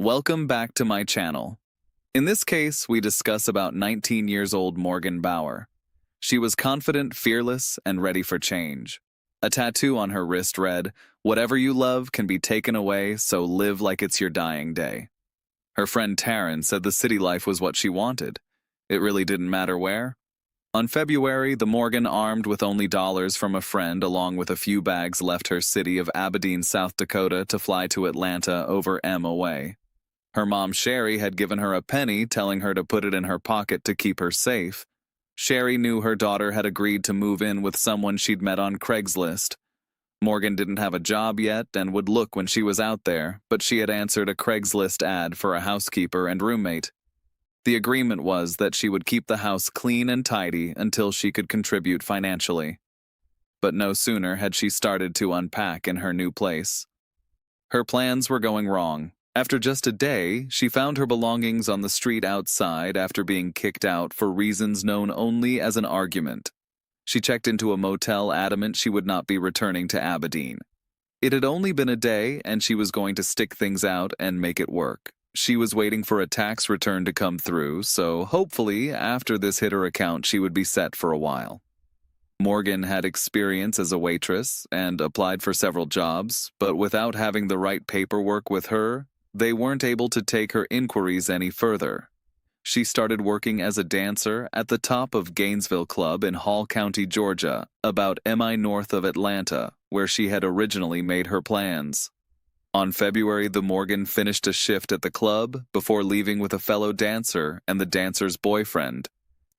Welcome back to my channel. In this case, we discuss about 19 years old Morgan Bauer. She was confident, fearless, and ready for change. A tattoo on her wrist read, "Whatever you love can be taken away, so live like it's your dying day." Her friend Taryn said the city life was what she wanted. It really didn't matter where. On February, the Morgan, armed with only dollars from a friend along with a few bags, left her city of Aberdeen, South Dakota to fly to Atlanta over M away. Her mom Sherry had given her a penny, telling her to put it in her pocket to keep her safe. Sherry knew her daughter had agreed to move in with someone she'd met on Craigslist. Morgan didn't have a job yet and would look when she was out there, but she had answered a Craigslist ad for a housekeeper and roommate. The agreement was that she would keep the house clean and tidy until she could contribute financially. But no sooner had she started to unpack in her new place. Her plans were going wrong. After just a day, she found her belongings on the street outside after being kicked out for reasons known only as an argument. She checked into a motel adamant she would not be returning to Aberdeen. It had only been a day, and she was going to stick things out and make it work. She was waiting for a tax return to come through, so hopefully, after this hit her account, she would be set for a while. Morgan had experience as a waitress and applied for several jobs, but without having the right paperwork with her, they weren't able to take her inquiries any further. She started working as a dancer at the top of Gainesville Club in Hall County, Georgia, about mi north of Atlanta, where she had originally made her plans. On February, the Morgan finished a shift at the club before leaving with a fellow dancer and the dancer's boyfriend.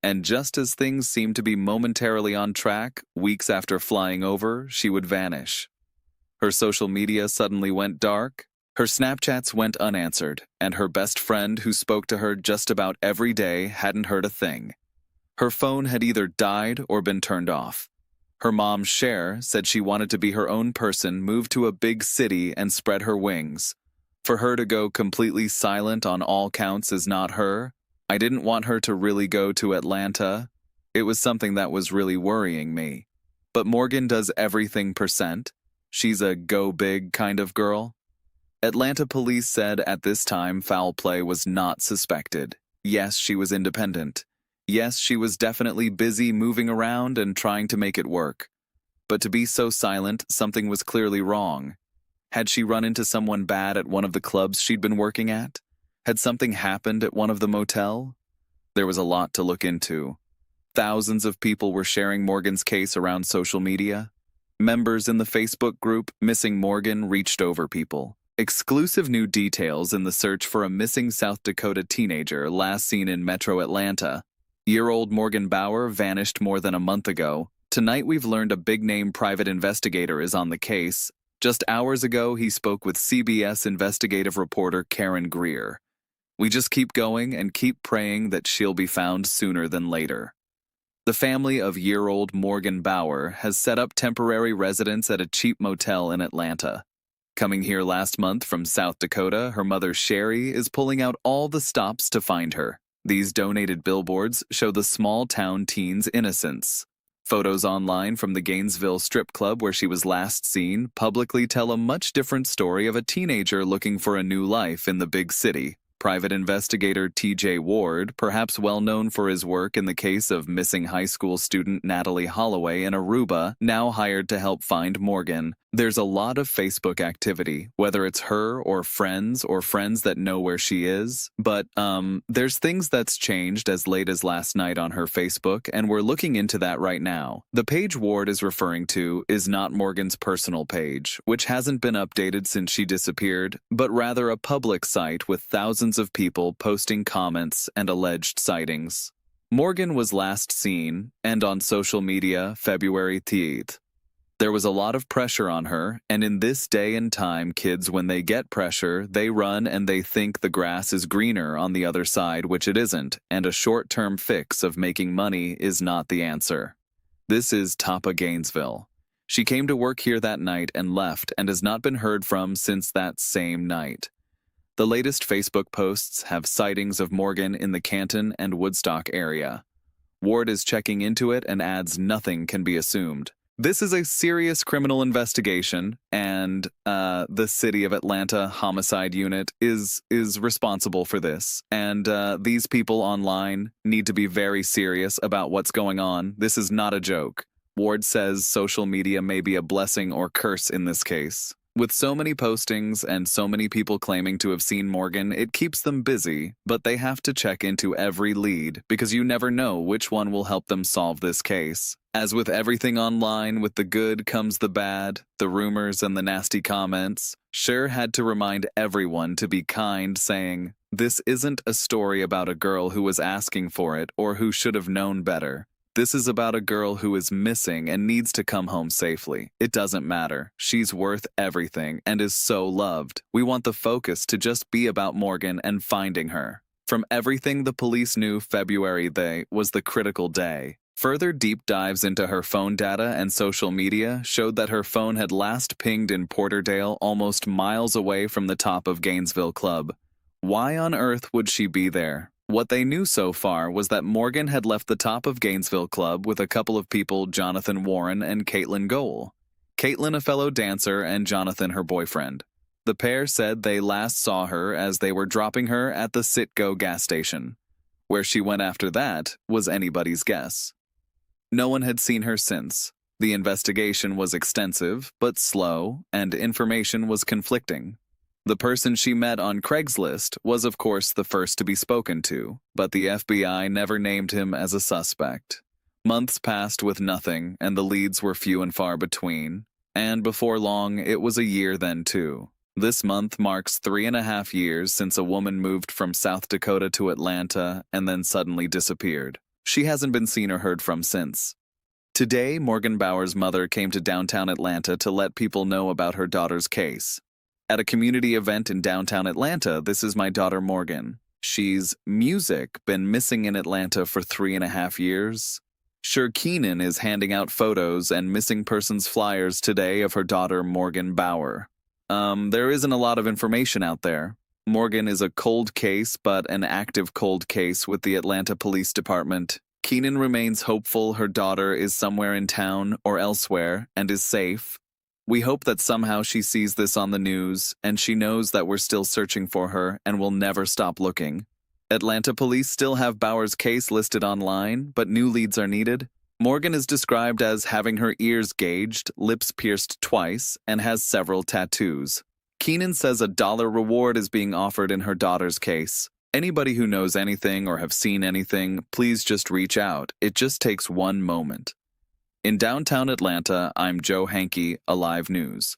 And just as things seemed to be momentarily on track, weeks after flying over, she would vanish. Her social media suddenly went dark. Her Snapchats went unanswered, and her best friend, who spoke to her just about every day, hadn't heard a thing. Her phone had either died or been turned off. Her mom, Cher, said she wanted to be her own person, move to a big city, and spread her wings. For her to go completely silent on all counts is not her. I didn't want her to really go to Atlanta. It was something that was really worrying me. But Morgan does everything percent. She's a go big kind of girl. Atlanta police said at this time foul play was not suspected. Yes, she was independent. Yes, she was definitely busy moving around and trying to make it work. But to be so silent, something was clearly wrong. Had she run into someone bad at one of the clubs she'd been working at? Had something happened at one of the motel? There was a lot to look into. Thousands of people were sharing Morgan's case around social media. Members in the Facebook group Missing Morgan reached over people. Exclusive new details in the search for a missing South Dakota teenager last seen in Metro Atlanta. Year-old Morgan Bauer vanished more than a month ago. Tonight we've learned a big-name private investigator is on the case. Just hours ago, he spoke with CBS investigative reporter Karen Greer. We just keep going and keep praying that she'll be found sooner than later. The family of year-old Morgan Bauer has set up temporary residence at a cheap motel in Atlanta. Coming here last month from South Dakota, her mother Sherry is pulling out all the stops to find her. These donated billboards show the small-town teen's innocence. Photos online from the Gainesville strip club where she was last seen publicly tell a much different story of a teenager looking for a new life in the big city. Private investigator T.J. Ward, perhaps well known for his work in the case of missing high school student Natalie Holloway in Aruba, now hired to help find Morgan. There's a lot of Facebook activity, whether it's her or friends that know where she is. But, there's things that's changed as late as last night on her Facebook, and we're looking into that right now. The page Ward is referring to is not Morgan's personal page, which hasn't been updated since she disappeared, but rather a public site with thousands of people posting comments and alleged sightings. Morgan was last seen, and on social media, February 10th. There was a lot of pressure on her, and in this day and time, kids, when they get pressure, they run and they think the grass is greener on the other side, which it isn't, and a short-term fix of making money is not the answer. This is Tapa Gainesville. She came to work here that night and left and has not been heard from since that same night. The latest Facebook posts have sightings of Morgan in the Canton and Woodstock area. Ward is checking into it and adds nothing can be assumed. This is a serious criminal investigation, and the City of Atlanta Homicide Unit is responsible for this. And these people online need to be very serious about what's going on. This is not a joke. Ward says social media may be a blessing or curse in this case. With so many postings and so many people claiming to have seen Morgan, it keeps them busy, but they have to check into every lead because you never know which one will help them solve this case. As with everything online, with the good comes the bad, the rumors and the nasty comments. Cher had to remind everyone to be kind, saying, "This isn't a story about a girl who was asking for it or who should have known better. This is about a girl who is missing and needs to come home safely. It doesn't matter. She's worth everything and is so loved. We want the focus to just be about Morgan and finding her." From everything the police knew, February was the critical day. Further deep dives into her phone data and social media showed that her phone had last pinged in Porterdale, almost miles away from the top of Gainesville Club. Why on earth would she be there? What they knew so far was that Morgan had left the top of Gainesville Club with a couple of people, Jonathan Warren and Caitlin Goel. Caitlin, a fellow dancer, and Jonathan, her boyfriend. The pair said they last saw her as they were dropping her at the Citgo gas station. Where she went after that was anybody's guess. No one had seen her since. The investigation was extensive, but slow, and information was conflicting. The person she met on Craigslist was, of course, the first to be spoken to, but the FBI never named him as a suspect. Months passed with nothing, and the leads were few and far between. And before long, it was a year then, too. This month marks 3.5 years since a woman moved from South Dakota to Atlanta and then suddenly disappeared. She hasn't been seen or heard from since. Today, Morgan Bauer's mother came to downtown Atlanta to let people know about her daughter's case. At a community event in downtown Atlanta, "This is my daughter Morgan. She's been missing in Atlanta for 3.5 years. Cher Keenan is handing out photos and missing persons flyers today of her daughter Morgan Bauer. There isn't a lot of information out there. Morgan is a cold case, but an active cold case with the Atlanta Police Department. Keenan remains hopeful her daughter is somewhere in town or elsewhere and is safe. We hope that somehow she sees this on the news and she knows that we're still searching for her and will never stop looking." Atlanta police still have Bauer's case listed online, but new leads are needed. Morgan is described as having her ears gauged, lips pierced twice, and has several tattoos. Keenan says a $1 reward is being offered in her daughter's case. Anybody who knows anything or have seen anything, please just reach out. It just takes one moment. In downtown Atlanta, I'm Joe Hankey, Alive News.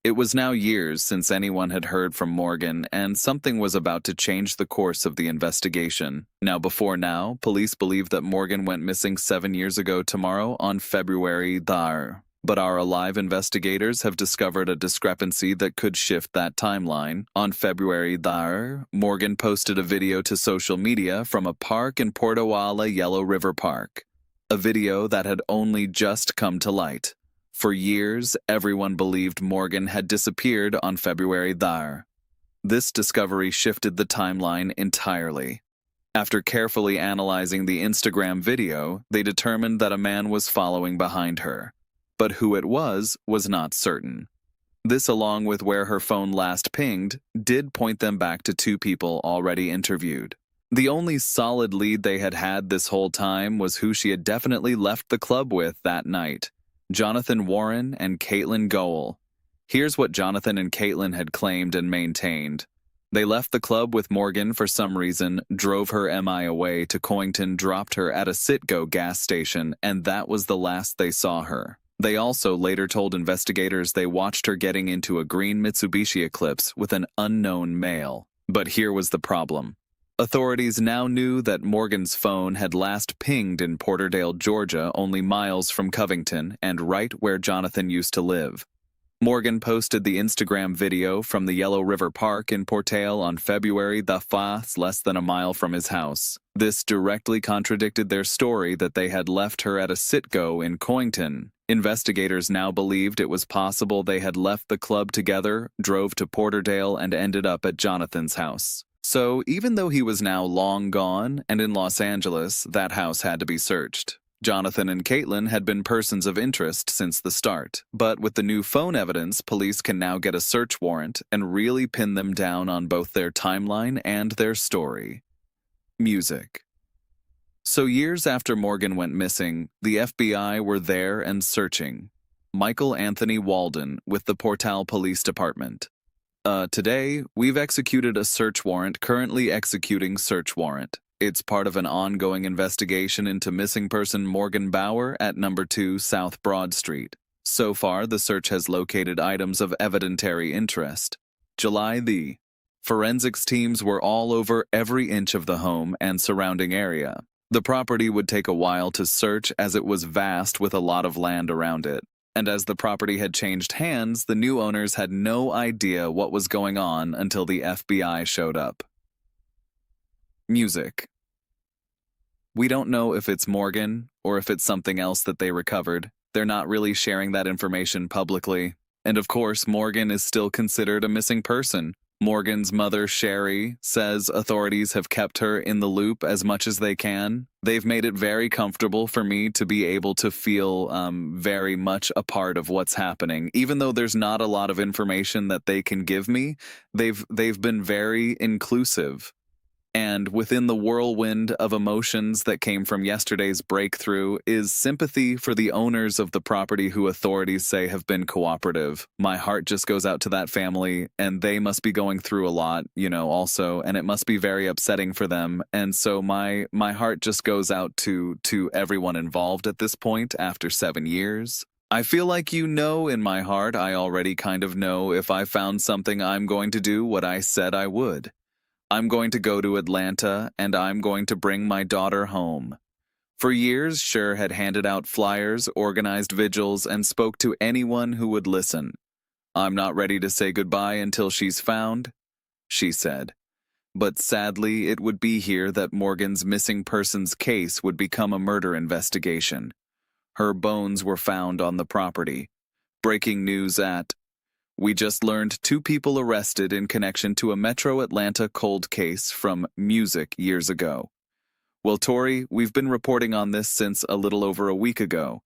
It was now years since anyone had heard from Morgan, and something was about to change the course of the investigation. Before now, police believe that Morgan went missing 7 years ago tomorrow on February 3rd. But our Alive investigators have discovered a discrepancy that could shift that timeline. On February 3rd, Morgan posted a video to social media from a park in Portowala, Yellow River Park. A video that had only just come to light. For years, everyone believed Morgan had disappeared on February 3rd. This discovery shifted the timeline entirely. After carefully analyzing the Instagram video, they determined that a man was following behind her. But who it was not certain. This, along with where her phone last pinged, did point them back to 2 people already interviewed. The only solid lead they had had this whole time was who she had definitely left the club with that night, Jonathan Warren and Caitlin Goel. Here's what Jonathan and Caitlin had claimed and maintained. They left the club with Morgan for some reason, drove her MI away to Coington, dropped her at a Citgo gas station, and that was the last they saw her. They also later told investigators they watched her getting into a green Mitsubishi Eclipse with an unknown male. But here was the problem. Authorities now knew that Morgan's phone had last pinged in Porterdale, Georgia, only miles from Covington and right where Jonathan used to live. Morgan posted the Instagram video from the Yellow River Park in Portale on February 5th, less than a mile from his house. This directly contradicted their story that they had left her at a Citgo in Coington. Investigators now believed it was possible they had left the club together, drove to Porterdale, and ended up at Jonathan's house. So even though he was now long gone and in Los Angeles, that house had to be searched. Jonathan and Caitlin had been persons of interest since the start, but with the new phone evidence, police can now get a search warrant and really pin them down on both their timeline and their story. Music. So years after Morgan went missing, the FBI were there and searching. Michael Anthony Walden with the Portal Police Department. Today, we've executed a search warrant, currently executing search warrant. It's part of an ongoing investigation into missing person Morgan Bauer at number 2 South Broad Street. So far, the search has located items of evidentiary interest. July the forensics teams were all over every inch of the home and surrounding area. The property would take a while to search as it was vast with a lot of land around it. And as the property had changed hands, the new owners had no idea what was going on until the FBI showed up. Music. We don't know if it's Morgan or if it's something else that they recovered. They're not really sharing that information publicly. And of course, Morgan is still considered a missing person. Morgan's mother, Sherry, says authorities have kept her in the loop as much as they can. They've made it very comfortable for me to be able to feel very much a part of what's happening. Even though there's not a lot of information that they can give me, they've been very inclusive. And within the whirlwind of emotions that came from yesterday's breakthrough is sympathy for the owners of the property who authorities say have been cooperative. My heart just goes out to that family, and they must be going through a lot, also, and it must be very upsetting for them. And so my heart just goes out to everyone involved at this point after 7 years. I feel like in my heart, I already kind of know if I found something, I'm going to do what I said I would. I'm going to go to Atlanta, and I'm going to bring my daughter home. For years, Sher had handed out flyers, organized vigils, and spoke to anyone who would listen. I'm not ready to say goodbye until she's found, she said. But sadly, it would be here that Morgan's missing persons case would become a murder investigation. Her bones were found on the property. Breaking news at We just learned 2 people arrested in connection to a Metro Atlanta cold case from Music years ago. Well, Tori, we've been reporting on this since a little over a week ago,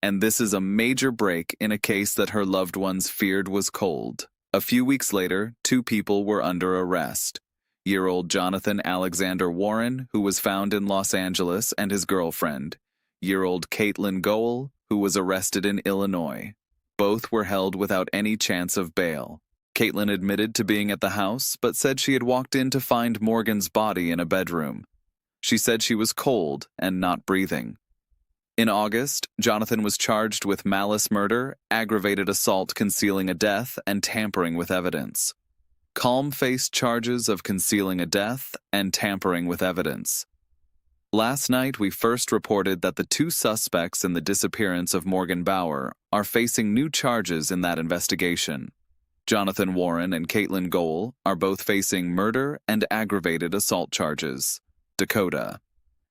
and this is a major break in a case that her loved ones feared was cold. A few weeks later, 2 people were under arrest. Year-old Jonathan Alexander Warren, who was found in Los Angeles, and his girlfriend. Year-old Caitlin Goel, who was arrested in Illinois. Both were held without any chance of bail. Caitlin admitted to being at the house, but said she had walked in to find Morgan's body in a bedroom. She said she was cold and not breathing. In August, Jonathan was charged with malice murder, aggravated assault concealing a death, and tampering with evidence. Calm faced charges of concealing a death and tampering with evidence. Last night, we first reported that the 2 suspects in the disappearance of Morgan Bauer are facing new charges in that investigation. Jonathan Warren and Caitlin Goel are both facing murder and aggravated assault charges. Dakota.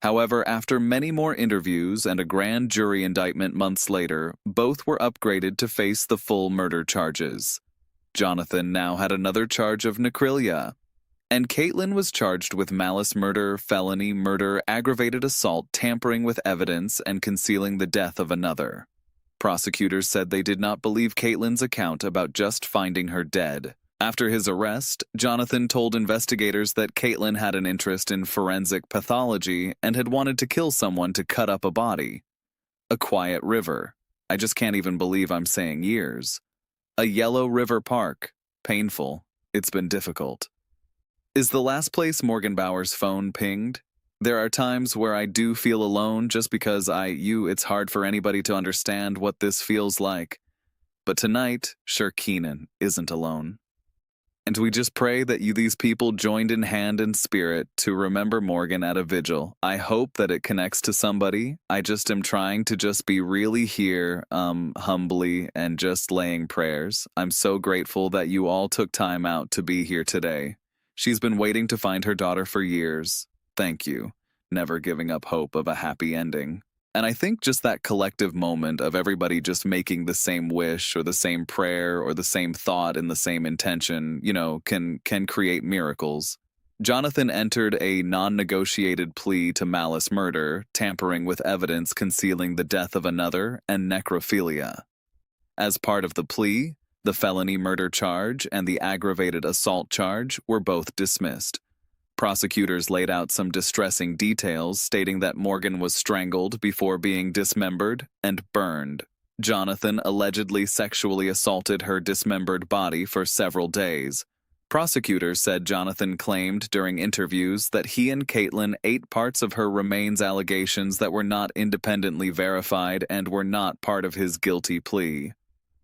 However, after many more interviews and a grand jury indictment months later, both were upgraded to face the full murder charges. Jonathan now had another charge of necrophilia, and Caitlin was charged with malice murder, felony murder, aggravated assault, tampering with evidence, and concealing the death of another. Prosecutors said they did not believe Caitlin's account about just finding her dead. After his arrest, Jonathan told investigators that Caitlin had an interest in forensic pathology and had wanted to kill someone to cut up a body. A quiet river. I just can't even believe I'm saying years. A yellow river park. Painful. It's been difficult. Is the last place Morgan Bauer's phone pinged? There are times where I do feel alone just because it's hard for anybody to understand what this feels like. But tonight, Sher Keenan isn't alone. And we just pray that these people joined in hand and spirit to remember Morgan at a vigil. I hope that it connects to somebody. I just am trying to just be really here, humbly, and just laying prayers. I'm so grateful that you all took time out to be here today. She's been waiting to find her daughter for years. Thank you. Never giving up hope of a happy ending. And I think just that collective moment of everybody just making the same wish or the same prayer or the same thought and the same intention, can create miracles. Jonathan entered a non-negotiated plea to malice murder, tampering with evidence concealing the death of another, and necrophilia. As part of the plea, the felony murder charge and the aggravated assault charge were both dismissed. Prosecutors laid out some distressing details, stating that Morgan was strangled before being dismembered and burned. Jonathan allegedly sexually assaulted her dismembered body for several days. Prosecutors said Jonathan claimed during interviews that he and Caitlin ate parts of her remains, allegations that were not independently verified and were not part of his guilty plea.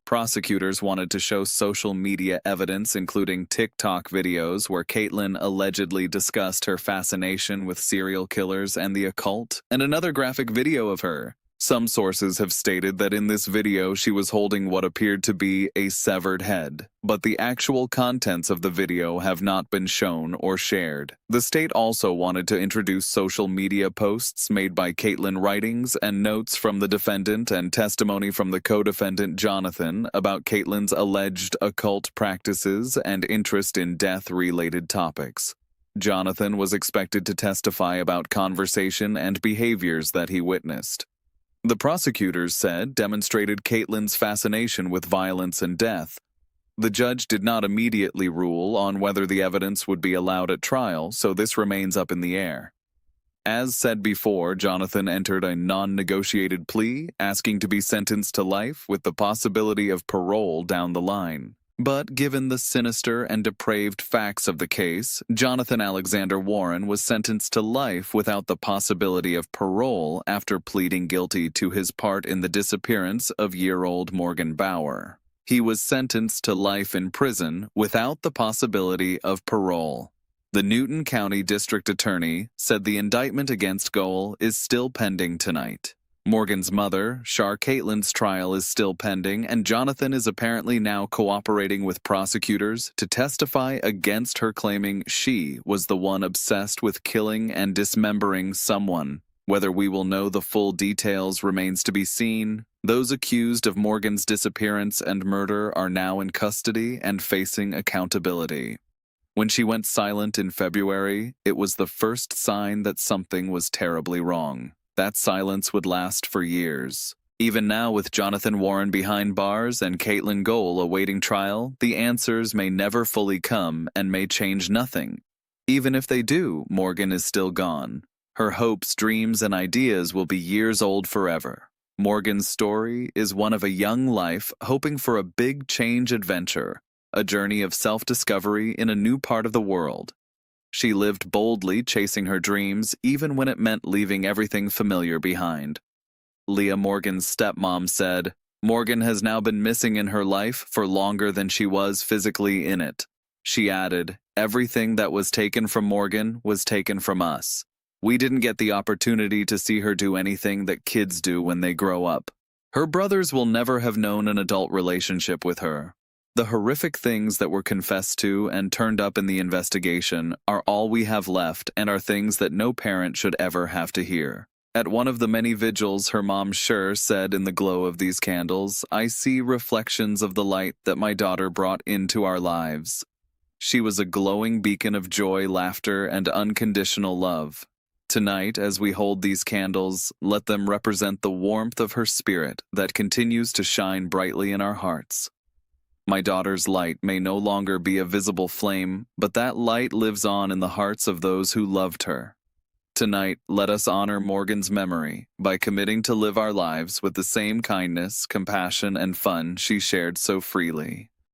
Prosecutors wanted to show social media evidence, including TikTok videos where Caitlin allegedly discussed her fascination with serial killers and the occult, and another graphic video of her. Some sources have stated that in this video she was holding what appeared to be a severed head, but the actual contents of the video have not been shown or shared. The state also wanted to introduce social media posts made by Caitlin, writings and notes from the defendant, and testimony from the co-defendant Jonathan about Caitlin's alleged occult practices and interest in death-related topics. Jonathan was expected to testify about conversation and behaviors that he witnessed. The prosecutors said demonstrated Caitlin's fascination with violence and death. The judge did not immediately rule on whether the evidence would be allowed at trial, so this remains up in the air. As said before, Jonathan entered a non-negotiated plea, asking to be sentenced to life with the possibility of parole down the line. But given the sinister and depraved facts of the case, Jonathan Alexander Warren was sentenced to life without the possibility of parole after pleading guilty to his part in the disappearance of year-old Morgan Bauer. He was sentenced to life in prison without the possibility of parole. The Newton County District Attorney said the indictment against Goel is still pending tonight. Morgan's mother, Char Caitlin's trial is still pending, and Jonathan is apparently now cooperating with prosecutors to testify against her, claiming she was the one obsessed with killing and dismembering someone. Whether we will know the full details remains to be seen. Those accused of Morgan's disappearance and murder are now in custody and facing accountability. When she went silent in February, it was the first sign that something was terribly wrong. That silence would last for years. Even now, with Jonathan Warren behind bars and Caitlin Goel awaiting trial, the answers may never fully come and may change nothing. Even if they do, Morgan is still gone. Her hopes, dreams, and ideas will be years old forever. Morgan's story is one of a young life hoping for a big change adventure, a journey of self-discovery in a new part of the world. She lived boldly, chasing her dreams, even when it meant leaving everything familiar behind. Leah Morgan's stepmom said, "Morgan has now been missing in her life for longer than she was physically in it." She added, "Everything that was taken from Morgan was taken from us. We didn't get the opportunity to see her do anything that kids do when they grow up. Her brothers will never have known an adult relationship with her. The horrific things that were confessed to and turned up in the investigation are all we have left and are things that no parent should ever have to hear." At one of the many vigils, her mom Cher said, "In the glow of these candles, I see reflections of the light that my daughter brought into our lives. She was a glowing beacon of joy, laughter, and unconditional love. Tonight, as we hold these candles, let them represent the warmth of her spirit that continues to shine brightly in our hearts. My daughter's light may no longer be a visible flame, but that light lives on in the hearts of those who loved her. Tonight, let us honor Morgan's memory by committing to live our lives with the same kindness, compassion, and fun she shared so freely."